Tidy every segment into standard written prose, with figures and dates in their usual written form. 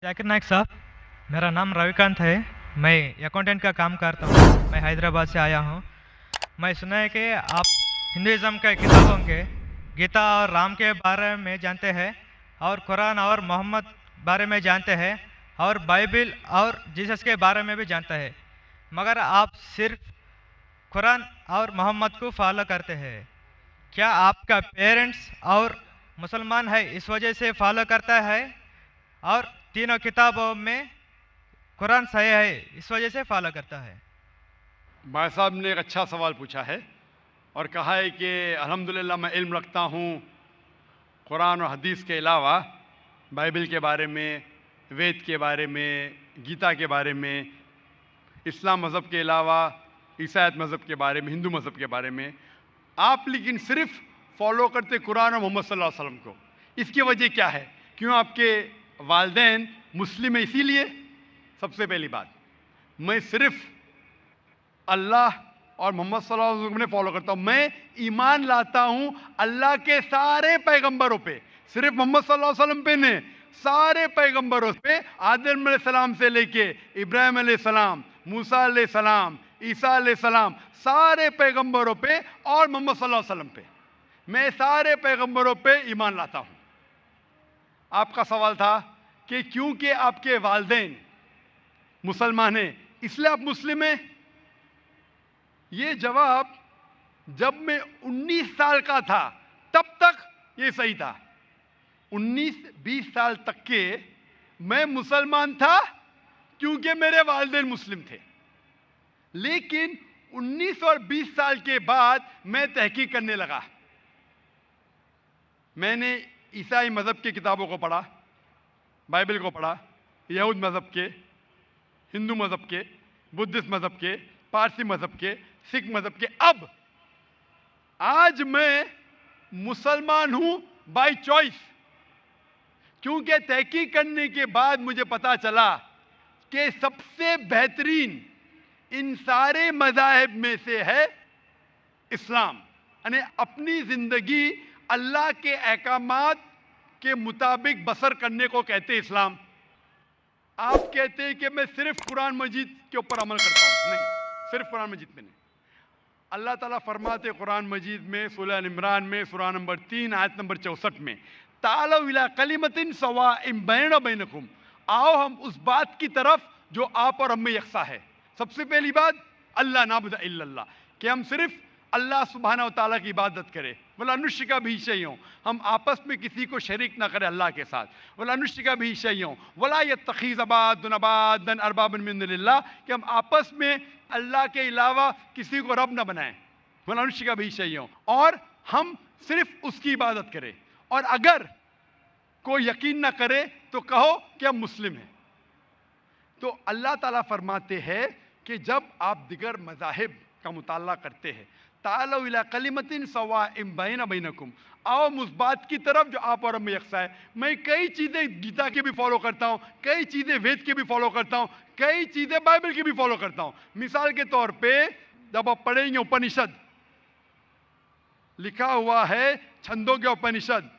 जाकिर नाइक साहब, मेरा नाम रविकांत है। मैं अकाउंटेंट का काम करता हूँ। मैं हैदराबाद से आया हूँ। मैं सुना है कि आप हिंदुज़म के किताबों के गीता और राम के बारे में जानते हैं, और कुरान और मोहम्मद बारे में जानते हैं, और बाइबिल और जीसस के बारे में भी जानते हैं, मगर आप सिर्फ कुरान और मोहम्मद को फॉलो करते हैं। क्या आपका पेरेंट्स और मुसलमान है इस वजह से फॉलो करता है, और तीनों किताबों में कुरान सही है इस वजह से फॉलो करता है? भाई साहब ने एक अच्छा सवाल पूछा है और कहा है कि अल्हम्दुलिल्लाह मैं इल्म रखता हूँ कुरान और हदीस के अलावा बाइबिल के बारे में, वेद के बारे में, गीता के बारे में, इस्लाम मज़हब के अलावा ईसाईयत मज़हब के बारे में, हिंदू मज़हब के बारे में। आप लेकिन सिर्फ फॉलो करते कुरान और मोहम्मद सल्लल्लाहु अलैहि वसल्लम को। इसकी वजह क्या है? क्यों आपके वालिदैन मुस्लिम है इसीलिए? सबसे पहली बात, मैं सिर्फ अल्लाह और मोहम्मद सल्लल्लाहु अलैहि वसल्लम ने फॉलो करता हूँ। मैं ईमान लाता हूँ अल्लाह के सारे पैगंबरों पे, सिर्फ मोहम्मद सल्लल्लाहु अलैहि वसल्लम पे नहीं, सारे पैगंबरों पे, आदम अलैहिस्सलाम से लेके इब्राहिम अलैहिस्सलाम, मूसा अलैहिस्सलाम, ईसा अलैहिस्सलाम, सारे पैगंबरों पे और मोहम्मद सल्लल्लाहु अलैहि वसल्लम पे, मैं सारे पैगंबरों पे ईमान लाता हूँ। आपका सवाल था कि क्योंकि आपके वालिदैन मुसलमान हैं इसलिए आप मुस्लिम हैं। ये जवाब जब मैं 19 साल का था तब तक ये सही था। 19-20 साल तक के मैं मुसलमान था क्योंकि मेरे वालिदैन मुस्लिम थे, लेकिन 19 और 20 साल के बाद मैं तहकीक करने लगा। मैंने ईसाई मज़हब की किताबों को पढ़ा, बाइबल को पढ़ा, यहूद मज़हब के, हिंदू मज़हब के, बुद्धिस्ट मज़हब के, पारसी मज़हब के, सिख मज़हब के। अब आज मैं मुसलमान हूं बाय चॉइस, क्योंकि तहकीक करने के बाद मुझे पता चला कि सबसे बेहतरीन इन सारे मज़ाहिब में से है इस्लाम। यानी अपनी ज़िंदगी अल्लाह के अहकामात के मुताबिक बसर करने को कहते हैं इस्लाम। आप कहते हैं कि मैं सिर्फ कुरान मजीद के ऊपर अमल करता हूं। नहीं, सिर्फ कुरान मजीद में नहीं। अल्लाह ताला फरमाते कुरान मजीद में सूरह इमरान में सूरा नंबर 3 आयत नंबर 64 में, तालौ इला कलिमतिन सवाइम बैना बैनकुम, आओ हम उस बात की तरफ जो आप और हम में यकसा है। सबसे पहली बात अल्लाह नाबुद इल्लल्लाह, कि हम सिर्फ अल्लाह सुब्हानहू व तआला की इबादत करें। वला नुश्रिका बिही शैअन, हम आपस में किसी को शरीक ना करें अल्लाह के साथ। वला नुश्रिका बिही शैअन वला यत्तखिज़ बादुन अरबाबन मिन दुनिल्लाह, कि हम आपस में अल्लाह के अलावा किसी को रब ना बनाएं। वला नुश्रिका बिही शैअन, और हम सिर्फ उसकी इबादत करें। और अगर कोई यकीन ना करे तो कहो कि हम मुस्लिम हैं। तो अल्लाह ताला फरमाते हैं कि जब आप दिगर मज़ाहिब का मुताला करते हैं, तालौ इला कलिमतिन सवाइम बैना बैनकुम, आओ उस बात की तरफ जो आप और हम में यकसा है। मैं कई चीज़ें गीता की भी फॉलो करता हूँ, कई चीज़ें वेद की भी फॉलो करता हूँ, कई चीज़ें बाइबल की भी फॉलो करता हूँ। मिसाल के तौर पे जब आप पढ़ेंगे उपनिषद, लिखा हुआ है छंदों के उपनिषद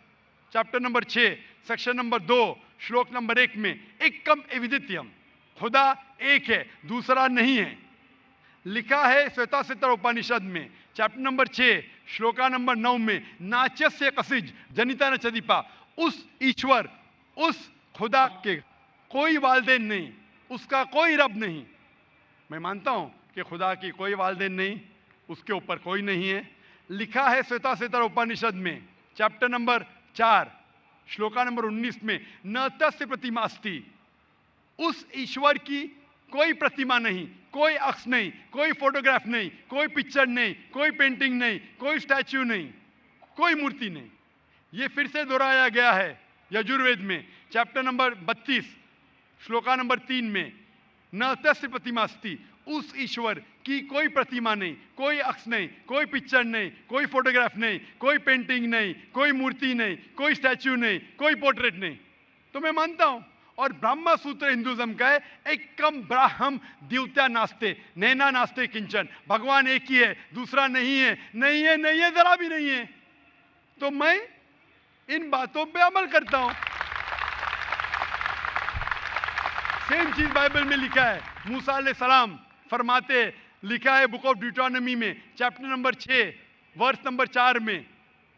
चैप्टर नंबर 6 सेक्शन नंबर 2 श्लोक नंबर 1 में, एकम एविदित्यम, खुदा एक है दूसरा नहीं है। लिखा है श्वेताश्वतर उपनिषद में चैप्टर नंबर 6 श्लोका नंबर 9 में, नाचस्य कसिज जनिता न चदीपा, उस ईश्वर, उस खुदा के कोई वालिदैन नहीं, उसका कोई रब नहीं। मैं मानता हूं कि खुदा की कोई वालिदैन नहीं, उसके ऊपर कोई नहीं है। लिखा है श्वेताश्वतर उपनिषद में चैप्टर नंबर 4 श्लोका नंबर 19 में, न तस्य प्रतिमा अस्ति, उस ईश्वर की कोई प्रतिमा नहीं, कोई अक्ष नहीं, कोई फोटोग्राफ नहीं, कोई पिक्चर नहीं, कोई पेंटिंग नहीं, कोई स्टैच्यू नहीं, कोई मूर्ति नहीं। ये फिर से दोहराया गया है यजुर्वेद में चैप्टर नंबर 32 श्लोका नंबर 3 में, न तस्य प्रतिमा अस्ति, उस ईश्वर की कोई प्रतिमा नहीं, कोई अक्ष नहीं, कोई पिक्चर नहीं, कोई फोटोग्राफ नहीं, कोई पेंटिंग नहीं, कोई मूर्ति नहीं, कोई स्टैच्यू नहीं, कोई पोर्ट्रेट नहीं। तो मैं मानता हूं, और ब्रह्मा सूत्र हिंदुज्म का है, एकम ब्राह्म द्वितीया नास्ते नैना नास्ते किंचन, भगवान एक ही है दूसरा नहीं है, नहीं है, नहीं है, जरा भी नहीं है। तो मैं इन बातों पे अमल करता हूं। सेम चीज बाइबल में लिखा है। मूसा अलैहिस्सलाम फरमाते, लिखा है बुक ऑफ ड्यूटोनॉमी में चैप्टर नंबर 6 वर्स नंबर 4 में,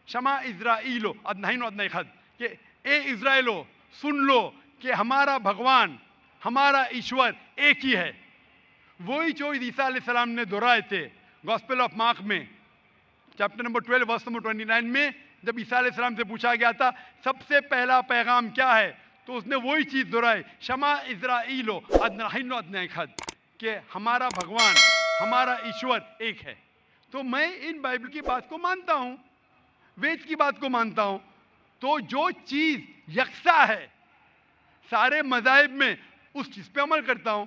शमा इज़राइलो अदनाइन अदनाई खद, कि ए इज़राइलो सुन लो कि हमारा भगवान, हमारा ईश्वर एक ही है। वही जो ईसा अलैहिस्सलाम ने दोहराए थे गॉस्पेल ऑफ मार्क में चैप्टर नंबर 12 वर्स नंबर 29 में, जब ईसा अलैहिस्सलाम से पूछा गया था सबसे पहला पैगाम क्या है, तो उसने वही चीज दोहराई, शमा इज़राइलो अदनाइन अदनाई खद, कि हमारा भगवान, हमारा ईश्वर एक है। तो मैं इन बाइबल की बात को मानता हूं, वेद की बात को मानता हूं। तो जो चीज यकसा है सारे मज़ाहिब में, उस चीज पे अमल करता हूं।